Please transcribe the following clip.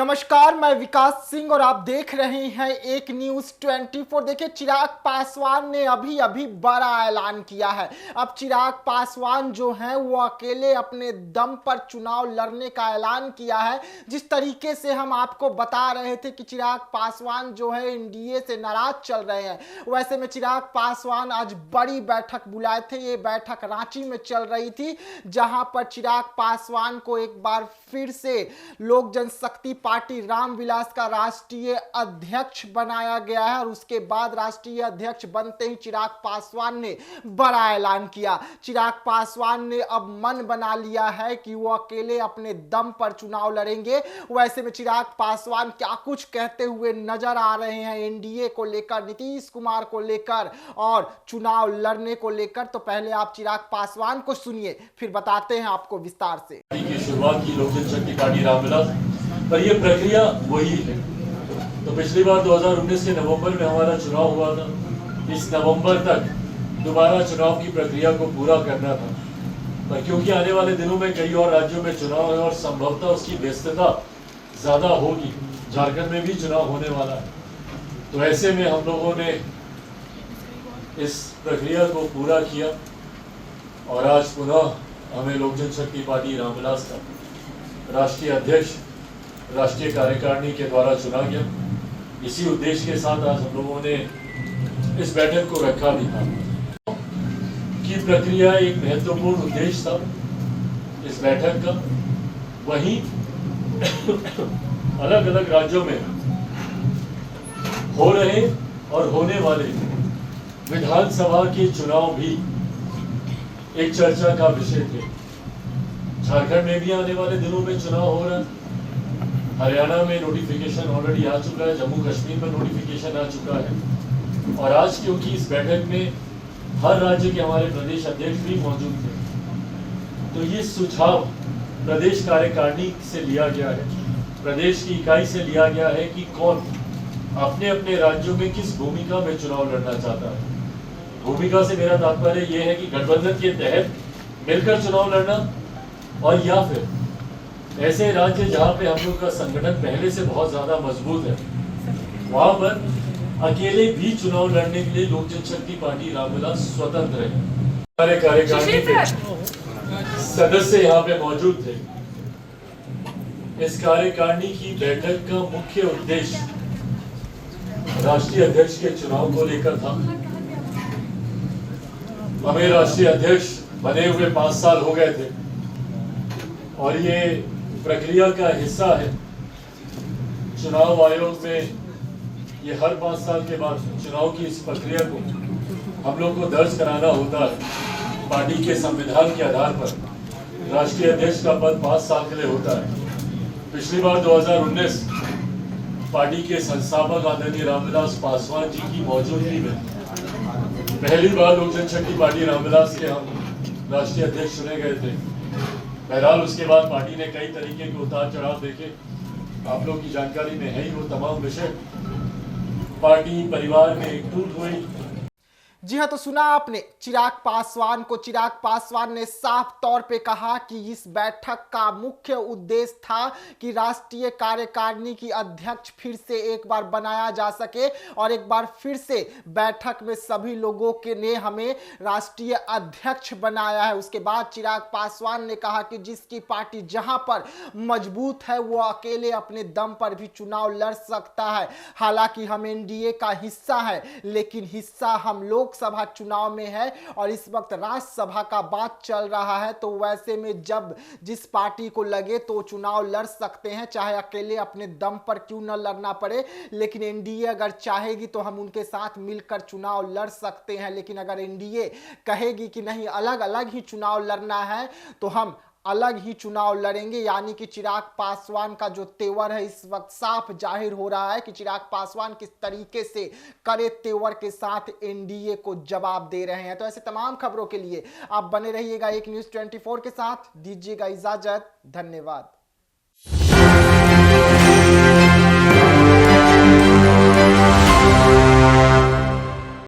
नमस्कार, मैं विकास सिंह और आप देख रहे हैं एक न्यूज 24। देखिए, चिराग पासवान ने अभी अभी बड़ा ऐलान किया है। अब चिराग पासवान जो हैं वो अकेले अपने दम पर चुनाव लड़ने का ऐलान किया है। जिस तरीके से हम आपको बता रहे थे कि चिराग पासवान जो है एनडीए से नाराज चल रहे हैं, वैसे में चिराग पासवान आज बड़ी बैठक बुलाए थे। ये बैठक रांची में चल रही थी, जहां पर चिराग पासवान को एक बार फिर से लोक जनशक्ति पार्टी रामविलास का राष्ट्रीय अध्यक्ष बनाया गया है। और उसके बाद राष्ट्रीय अध्यक्ष बनते ही चिराग पासवान ने बड़ा ऐलान किया। चिराग पासवान ने अब मन बना लिया है कि वो अकेले अपने दम पर चुनाव लड़ेंगे। वैसे में चिराग पासवान क्या कुछ कहते हुए नजर आ रहे हैं एनडीए को लेकर, नीतीश कुमार को लेकर और चुनाव लड़ने को लेकर, तो पहले आप चिराग पासवान को सुनिए, फिर बताते हैं आपको विस्तार से। शुरुआत की लोक जनशक्ति पार्टी रामविलास, पर यह प्रक्रिया वही है। तो पिछली बार 2019 के नवंबर में हमारा चुनाव हुआ था। इस नवंबर तक दोबारा चुनाव की प्रक्रिया को पूरा करना था, पर क्योंकि आने वाले दिनों में कई और राज्यों में चुनाव है और संभवतः उसकी व्यस्तता ज़्यादा होगी, झारखंड में भी चुनाव होने वाला है, तो ऐसे में हम लोगों ने इस प्रक्रिया को पूरा किया और आज पुनः हमें लोक जनशक्ति पार्टी रामविलास का राष्ट्रीय अध्यक्ष राष्ट्रीय कार्यकारिणी के द्वारा चुना गया। इसी उद्देश्य के साथ आज हम लोगों ने इस बैठक को रखा भी था कि प्रक्रिया एक महत्वपूर्ण उद्देश्य था इस बैठक का। वहीं अलग अलग राज्यों में हो रहे और होने वाले विधानसभा के चुनाव भी एक चर्चा का विषय थे। झारखंड में भी आने वाले दिनों में चुनाव हो रहा है, हरियाणा में नोटिफिकेशन ऑलरेडी आ चुका है, जम्मू कश्मीर में नोटिफिकेशन आ चुका है। और आज क्योंकि इस बैठक में हर राज्य के हमारे प्रदेश अध्यक्ष भी मौजूद थे, तो ये सुझाव प्रदेश कार्यकारिणी से लिया गया है, प्रदेश की इकाई से लिया गया है कि कौन अपने अपने राज्यों में किस भूमिका में चुनाव लड़ना चाहता है। भूमिका से मेरा तात्पर्य यह है कि गठबंधन के तहत मिलकर चुनाव लड़ना, और या फिर ऐसे राज्य जहां पे हम लोग का संगठन पहले से बहुत ज्यादा मजबूत है, वहां पर अकेले भी चुनाव लड़ने के लिए लोक जनशक्ति पार्टी रामविलास स्वतंत्र है। हमारे कार्यकारिणी के सदस्य यहाँ पे मौजूद थे। इस कार्यकारिणी की बैठक का मुख्य उद्देश्य राष्ट्रीय अध्यक्ष के चुनाव को लेकर था। हमें राष्ट्रीय अध्यक्ष बने हुए 5 साल हो गए थे और ये प्रक्रिया का हिस्सा है। चुनाव आयोग में ये हर 5 साल के बाद चुनाव की इस प्रक्रिया को हम लोग को दर्ज कराना होता है। पार्टी के संविधान के आधार पर राष्ट्रीय अध्यक्ष का पद 5 साल के लिए होता है। पिछली बार 2019 पार्टी के संस्थापक आदरणीय रामविलास पासवान जी की मौजूदगी में पहली बार लोक जनशक्ति पार्टी रामविलास के हम राष्ट्रीय अध्यक्ष चुने गए थे। बहरहाल उसके बाद पार्टी ने कई तरीके के उतार चढ़ाव देखे, आप लोग की जानकारी में है ही वो तमाम विषय। पार्टी परिवार में एकजुट हुई। जी हाँ, तो सुना आपने चिराग पासवान को। चिराग पासवान ने साफ तौर पे कहा कि इस बैठक का मुख्य उद्देश्य था कि राष्ट्रीय कार्यकारिणी की अध्यक्ष फिर से एक बार बनाया जा सके और एक बार फिर से बैठक में सभी लोगों के ने हमें राष्ट्रीय अध्यक्ष बनाया है। उसके बाद चिराग पासवान ने कहा कि जिसकी पार्टी जहां पर मजबूत है वो अकेले अपने दम पर भी चुनाव लड़ सकता है। हालांकि हम एनडीए का हिस्सा है, लेकिन हिस्सा हम लोकसभा चुनाव में है और इस वक्त राज्यसभा का बात चल रहा है। तो वैसे में जब जिस पार्टी को लगे तो चुनाव लड़ सकते हैं, चाहे अकेले अपने दम पर क्यों न लड़ना पड़े। लेकिन एनडीए अगर चाहेगी तो हम उनके साथ मिलकर चुनाव लड़ सकते हैं। लेकिन अगर एनडीए कहेगी कि नहीं, अलग अलग ही चुनाव लड़ना है, तो हम अलग ही चुनाव लड़ेंगे। यानी कि चिराग पासवान का जो तेवर है इस वक्त साफ जाहिर हो रहा है कि चिराग पासवान किस तरीके से कड़े तेवर के साथ एनडीए को जवाब दे रहे हैं। तो ऐसे तमाम खबरों के लिए आप बने रहिएगा एक न्यूज़ 24 के साथ। दीजिएगा इजाजत, धन्यवाद।